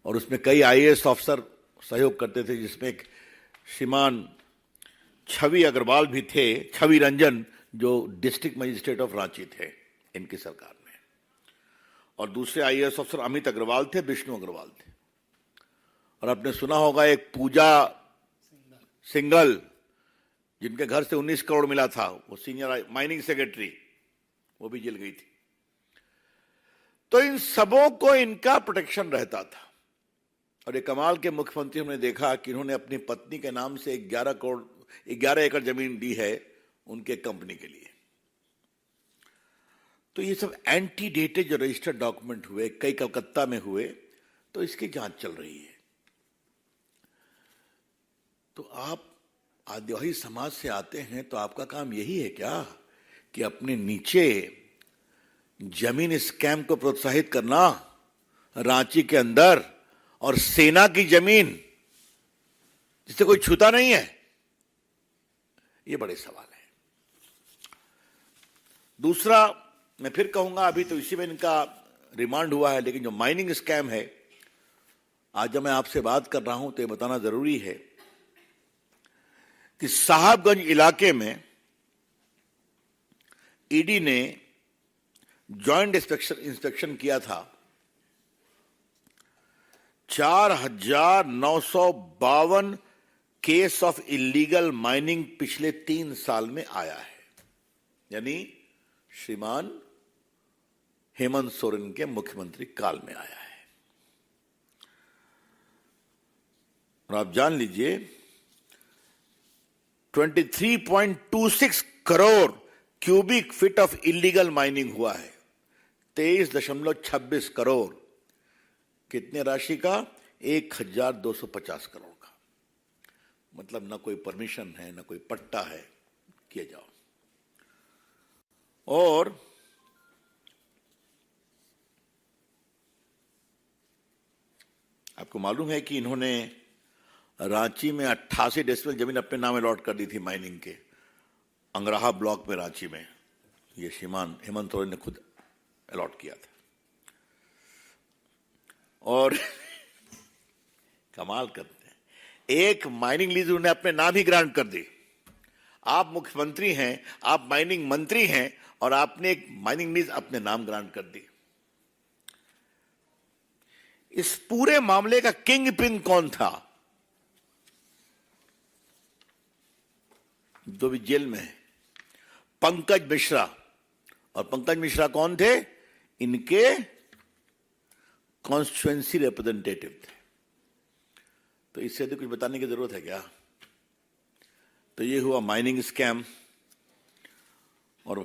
और उसमें कई आईएएस ऑफिसर सहयोग करते थे, जिसमें एक श्रीमान छवि अग्रवाल भी थे, छवि रंजन, जो डिस्ट्रिक्ट मजिस्ट्रेट ऑफ रांची थे इनकी सरकार में, और दूसरे आईएएस ऑफिसर अमित अग्रवाल थे, विष्णु अग्रवाल थे। और आपने सुना होगा एक पूजा सिंघल, जिनके घर से 19 करोड़ मिला था, वो सीनियर माइनिंग सेक्रेटरी, वो भी जेल गई थी। तो इन सबों को इनका प्रोटेक्शन रहता था। और एक कमाल के मुख्यमंत्री हमने देखा कि इन्होंने अपनी पत्नी के नाम से 11 एकड़ जमीन दी है उनके कंपनी के लिए। तो ये सब एंटीडेटेड जो रजिस्टर्ड डॉक्यूमेंट हुए, कई कलकत्ता में हुए, तो इसकी जांच चल रही है। तो आप आदिवासी समाज से आते हैं तो आपका काम यही है क्या कि अपने नीचे जमीन स्कैम को प्रोत्साहित करना रांची के अंदर, और सेना की जमीन जिसे कोई छूता नहीं है? ये बड़े सवाल है। दूसरा, मैं फिर कहूंगा, अभी तो इसी में इनका रिमांड हुआ है, लेकिन जो माइनिंग स्कैम है, आज जब मैं आपसे बात कर रहा हूं तो ये बताना जरूरी है कि साहबगंज इलाके में ईडी ने जॉइंट इंस्पेक्शन किया था। 4,952 केस ऑफ इलीगल माइनिंग पिछले 3 साल में आया है, यानी श्रीमान हेमंत सोरेन के मुख्यमंत्री काल में आया है। और आप जान लीजिए 23.26 crore cubic feet of illegal mining हुआ है। 23.26 करोड़, कितने राशि का? 1,250 करोड़ का। मतलब ना कोई परमिशन है, ना कोई पट्टा है, किए जाओ। और आपको मालूम है कि इन्होंने रांची में 88 डेसिबल जमीन अपने नाम अलॉट कर दी थी माइनिंग के, अंग्राहा ब्लॉक में रांची में। ये श्रीमान हेमंत सोरेन ने खुद अलॉट किया था। और कमाल करते हैं, एक माइनिंग लीज उन्होंने अपने नाम ही ग्रांट कर दी। आप मुख्यमंत्री हैं, आप माइनिंग मंत्री हैं, और आपने एक माइनिंग लीज अपने नाम ग्रांट कर दी। इस पूरे मामले का किंग पिन कौन था? जो भी जेल में है, पंकज मिश्रा। और पंकज मिश्रा कौन थे? इनके कॉन्स्टिट्यूएंसी रिप्रेजेंटेटिव थे। तो इससे तो कुछ बताने की जरूरत है क्या? तो ये हुआ माइनिंग स्कैम। और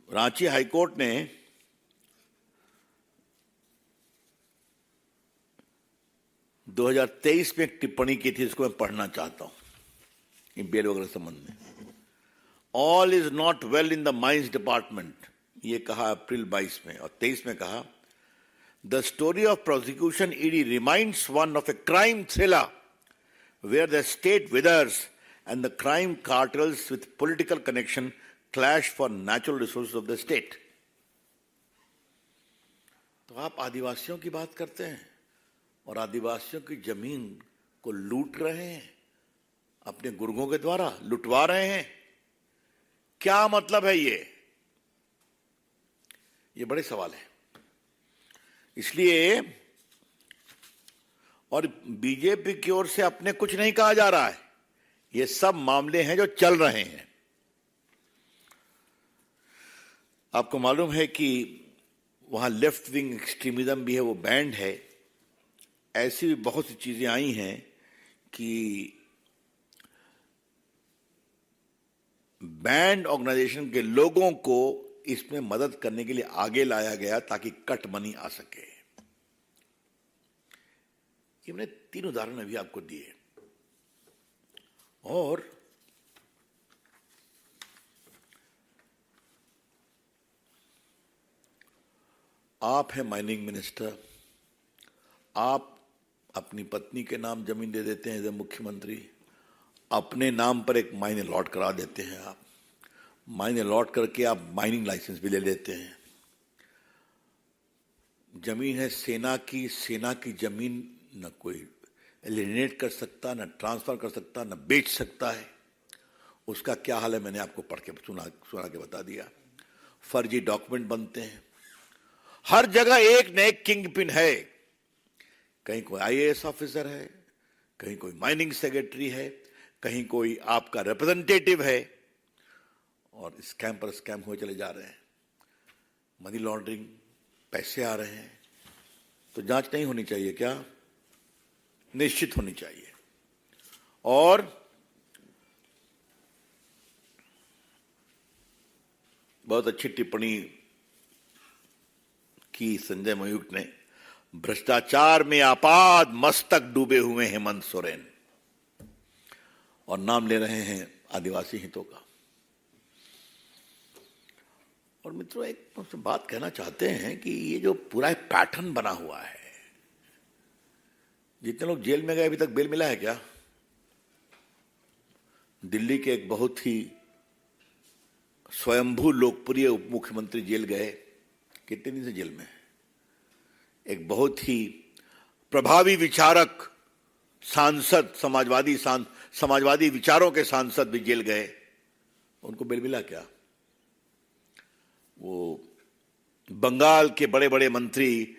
रांची हाईकोर्ट ने दो 2023 में एक टिप्पणी की थी, इसको मैं पढ़ना चाहता हूं, इन बेल वगैरह संबंध में। All is not well in the mines department, ये कहा अप्रैल 22 में। और 23 में कहा, the story of prosecution ED reminds one of a crime thriller where the state withers and the crime cartels with political connection clash for natural resources of the state. तो आप आदिवासियों की बात करते हैं और आदिवासियों की जमीन को लूट रहे हैं, अपने गुर्गों के द्वारा लुटवा रहे हैं। क्या मतलब है ये बड़े सवाल है। इसलिए, और बीजेपी की ओर से अपने कुछ नहीं कहा जा रहा है, ये सब मामले हैं जो चल रहे हैं। आपको मालूम है कि वहां लेफ्ट विंग एक्सट्रीमिज्म भी है, वो बैंड है। ऐसी भी बहुत सी चीजें आई हैं कि बैंड ऑर्गेनाइजेशन के लोगों को इसमें मदद करने के लिए आगे लाया गया ताकि कट मनी आ सके। ये मैंने 3 उदाहरण अभी आपको दिए। और आप हैं माइनिंग मिनिस्टर, आप अपनी पत्नी के नाम जमीन दे देते हैं एज ए मुख्यमंत्री, अपने नाम पर एक माइन अलॉट करा देते हैं। आप माइन अलॉट करके आप माइनिंग लाइसेंस भी ले लेते हैं। जमीन है सेना की जमीन न कोई एलिमिनेट कर सकता, न ट्रांसफर कर सकता, न बेच सकता है। उसका क्या हाल है मैंने आपको पढ़ के सुना के बता दिया। फर्जी डॉक्यूमेंट बनते हैं, हर जगह एक न एक किंग पिन है। कहीं कोई आईएएस ऑफिसर है, कहीं कोई माइनिंग सेक्रेटरी है, कहीं कोई आपका रिप्रेजेंटेटिव है, और स्कैम पर स्कैम हुए चले जा रहे हैं। मनी लॉन्ड्रिंग, पैसे आ रहे हैं, तो जांच नहीं होनी चाहिए क्या? निश्चित होनी चाहिए। और बहुत अच्छी टिप्पणी की संजय मयूख ने। भ्रष्टाचार में आपाद मस्तक डूबे हुए हेमंत सोरेन, और नाम ले रहे हैं आदिवासी हितों का। और मित्रों, एक बात कहना चाहते हैं कि ये जो पूरा पैटर्न बना हुआ है, जितने लोग जेल में गए अभी तक बेल मिला है क्या? दिल्ली के एक बहुत ही स्वयंभू लोकप्रिय उप मुख्यमंत्री जेल गए, कितने दिन से जेल में है। एक बहुत ही प्रभावी विचारक सांसद, समाजवादी विचारों के सांसद भी जेल गए, उनको बेल मिला क्या? वो बंगाल के बड़े बड़े मंत्री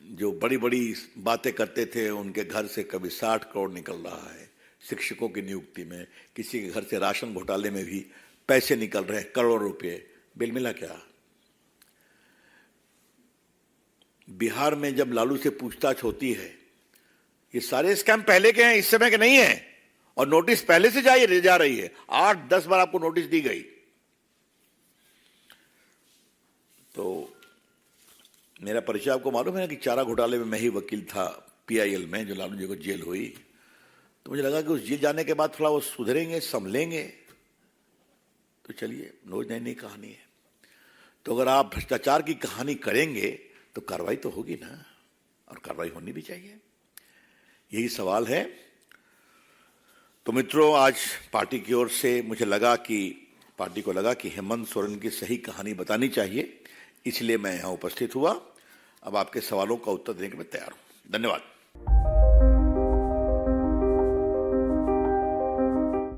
जो बड़ी बड़ी बातें करते थे, उनके घर से कभी 60 करोड़ निकल रहा है, शिक्षकों की नियुक्ति में, किसी के घर से राशन घोटाले में भी पैसे निकल रहे हैं, करोड़ रुपए, बेल मिला क्या? बिहार में जब लालू से पूछताछ होती है, ये सारे स्कैम पहले के हैं, इस समय के नहीं है, और नोटिस पहले से जा रही है। 8-10 बार आपको नोटिस दी गई। तो मेरा परिचय आपको मालूम है ना कि चारा घोटाले में मैं ही वकील था पीआईएल में, जो लालू जी को जेल हुई। तो मुझे लगा कि उस जेल जाने के बाद थोड़ा वो सुधरेंगे, संभलेंगे। तो चलिए, रोज नई नई कहानी है। तो अगर आप भ्रष्टाचार की कहानी करेंगे तो कार्रवाई तो होगी ना, और कार्रवाई होनी भी चाहिए। यही सवाल है। तो मित्रों, आज पार्टी की ओर से पार्टी को लगा कि हेमंत सोरेन की सही कहानी बतानी चाहिए, इसलिए मैं यहां उपस्थित हुआ। अब आपके सवालों का उत्तर देने के लिए तैयार हूं। धन्यवाद।